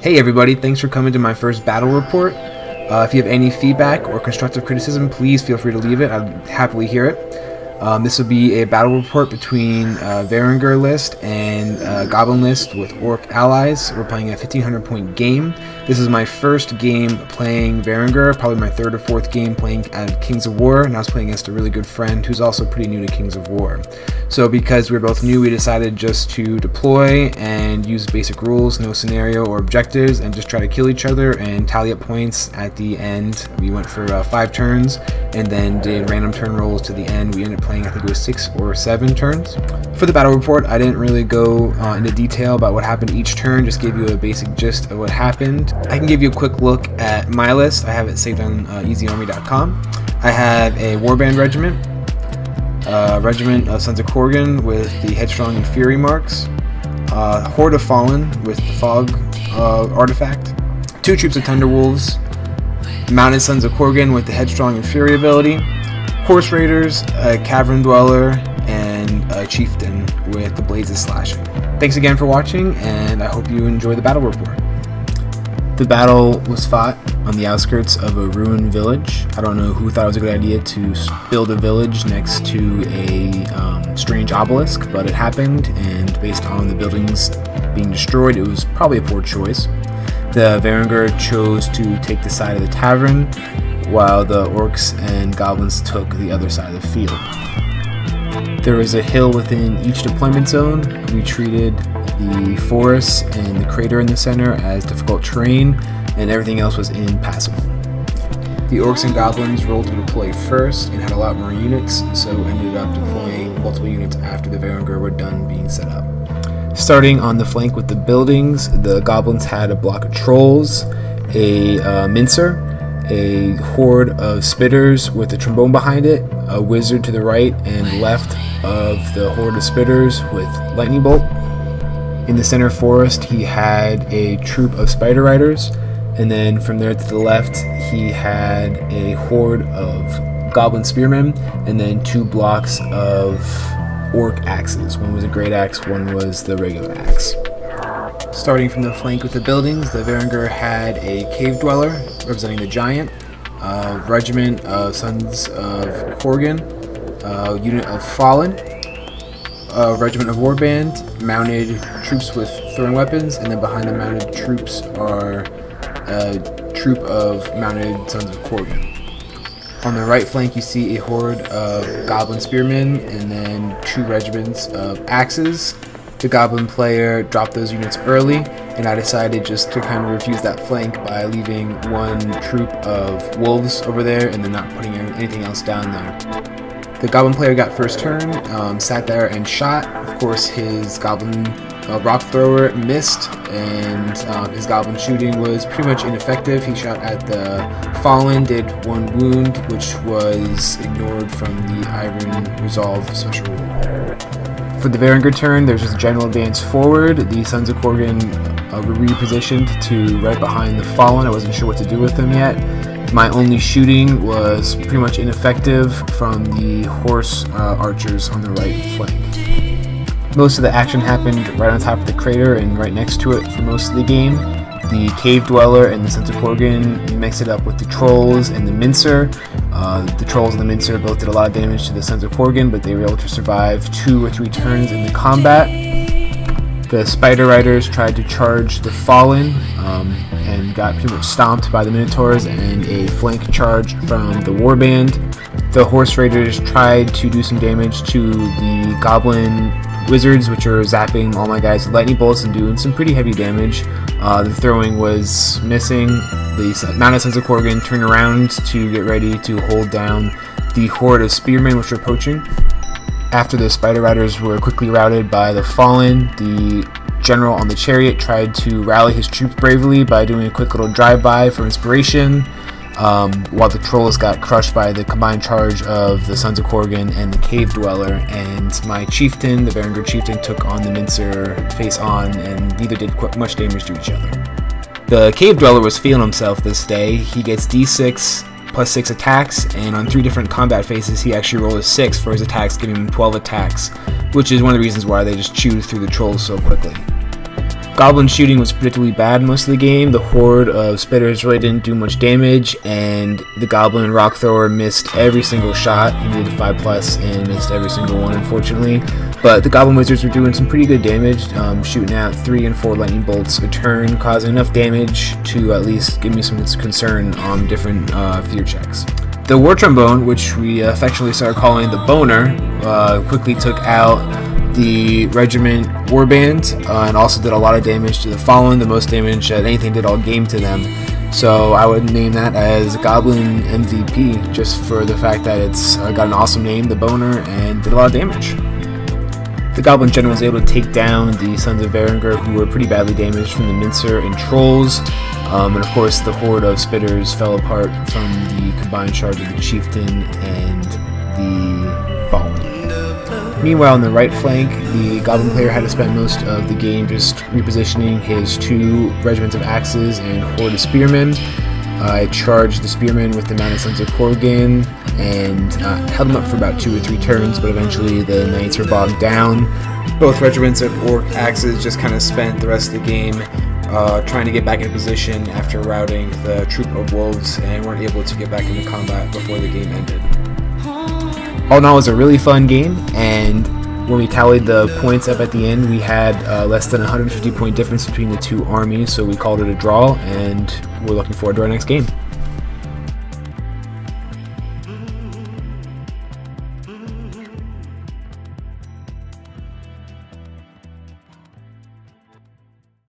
Hey everybody, thanks for coming to my first battle report. If you have any feedback or constructive criticism, please feel free to leave it. I'd happily hear it. This will be a battle report between Varangur list and Goblin list with Orc allies. We're playing a 1500 point game. This is my first game playing Varangur, probably my third or fourth game playing at Kings of War, and I was playing against a really good friend who's also pretty new to Kings of War. So because we're both new, we decided just to deploy and use basic rules, no scenario or objectives, and just try to kill each other and tally up points at the end. We went for 5 turns and then did random turn rolls to the end. We ended up playing, I think it was 6 or 7 turns. For the battle report, I didn't really go into detail about what happened each turn, just gave you a basic gist of what happened. I can give you a quick look at my list. I have it saved on easyarmy.com. I have a warband regiment, regiment of Sons of Korgan with the Headstrong and Fury marks, Horde of Fallen with the Fog artifact, 2 troops of Thunderwolves, Mounted Sons of Korgan with the Headstrong and Fury ability, Horse Raiders, a Cavern Dweller, and a Chieftain with the Blades of Slashing. Thanks again for watching, and I hope you enjoy the battle report. The battle was fought on the outskirts of a ruined village. I don't know who thought it was a good idea to build a village next to a strange obelisk, but it happened, and based on the buildings being destroyed, it was probably a poor choice. The Varangur chose to take the side of the tavern, while the orcs and goblins took the other side of the field. There was a hill within each deployment zone. We treated the forest and the crater in the center as difficult terrain, and everything else was impassable. The orcs and goblins rolled to deploy first and had a lot more units, so ended up deploying multiple units after the Varangur were done being set up. Starting on the flank with the buildings, the goblins had a block of trolls, a mincer, a horde of spitters with a trombone behind it, a wizard to the right and left of the horde of spitters with lightning bolt. In the center forest, he had a troop of spider riders, and then from there to the left, he had a horde of goblin spearmen, and then 2 blocks of orc axes. One was a great axe, one was the regular axe. Starting from the flank with the buildings, the Varangur had a cave dweller representing the giant, a regiment of Sons of Korgan, a unit of Fallen, a regiment of warband, mounted troops with throwing weapons, and then behind the mounted troops are a troop of mounted Sons of Korgan. On the right flank, you see a horde of goblin spearmen, and then 2 regiments of axes. The goblin player dropped those units early, and I decided just to kind of refuse that flank by leaving 1 troop of wolves over there and then not putting anything else down there. The goblin player got first turn, sat there and shot. Of course, his goblin rock thrower missed, and his goblin shooting was pretty much ineffective. He shot at the Fallen, did 1 wound, which was ignored from the Iron Resolve special rule. For the Varangur turn, there's just a general advance forward. The Sons of Korgan were repositioned to right behind the Fallen. I wasn't sure what to do with them yet. My only shooting was pretty much ineffective from the horse archers on the right flank. Most of the action happened right on top of the crater and right next to it for most of the game. The cave dweller and the Sons of Korgan mixed it up with the trolls and the mincer. The trolls and the mincer both did a lot of damage to the Sons of Korgan, but they were able to survive 2 or 3 turns in the combat. The spider riders tried to charge the Fallen and got pretty much stomped by the minotaurs and a flank charge from the warband. The horse raiders tried to do some damage to the goblin wizards, which are zapping all my guys with lightning bolts and doing some pretty heavy damage. The throwing was missing. The Mounted Sons of Korgan turned around to get ready to hold down the horde of spearmen which were poaching. After the spider riders were quickly routed by the Fallen, the general on the chariot tried to rally his troops bravely by doing a quick little drive-by for inspiration, while the trolls got crushed by the combined charge of the Sons of Korgan and the cave dweller, and my chieftain, the Varangur chieftain, took on the mincer face on, and neither did much damage to each other. The cave dweller was feeling himself this day. He gets d6 plus 6 attacks, and on 3 different combat phases he actually rolled a 6 for his attacks, giving him 12 attacks, which is one of the reasons why they just chewed through the trolls so quickly. Goblin shooting was predictably bad most of the game. The horde of spitters really didn't do much damage, and the Goblin rock thrower missed every single shot. He needed 5+ and missed every single one, unfortunately. But the Goblin wizards were doing some pretty good damage, shooting out 3 and 4 lightning bolts a turn, causing enough damage to at least give me some concern on different fear checks. The War Trombone, which we affectionately started calling the Boner, quickly took out the Regiment Warband, and also did a lot of damage to the Fallen, the most damage that anything did all game to them. So I would name that as Goblin MVP, just for the fact that it's got an awesome name, the Boner, and did a lot of damage. The Goblin General was able to take down the Sons of Varangur, who were pretty badly damaged from the Mincer and Trolls, and of course the horde of Spitters fell apart from the combined charge of the Chieftain and the Fallen. Meanwhile, on the right flank, the Goblin player had to spend most of the game just repositioning his 2 regiments of axes and horde of spearmen. I charged the spearmen with the Mounted Sons of Korgan and held them up for about 2 or 3 turns, but eventually the knights were bogged down. Both regiments of orc axes just kind of spent the rest of the game trying to get back in position after routing the troop of wolves, and weren't able to get back into combat before the game ended. All in all, it was a really fun game, and when we tallied the points up at the end, we had less than 150 point difference between the 2 armies, so we called it a draw, and we're looking forward to our next game.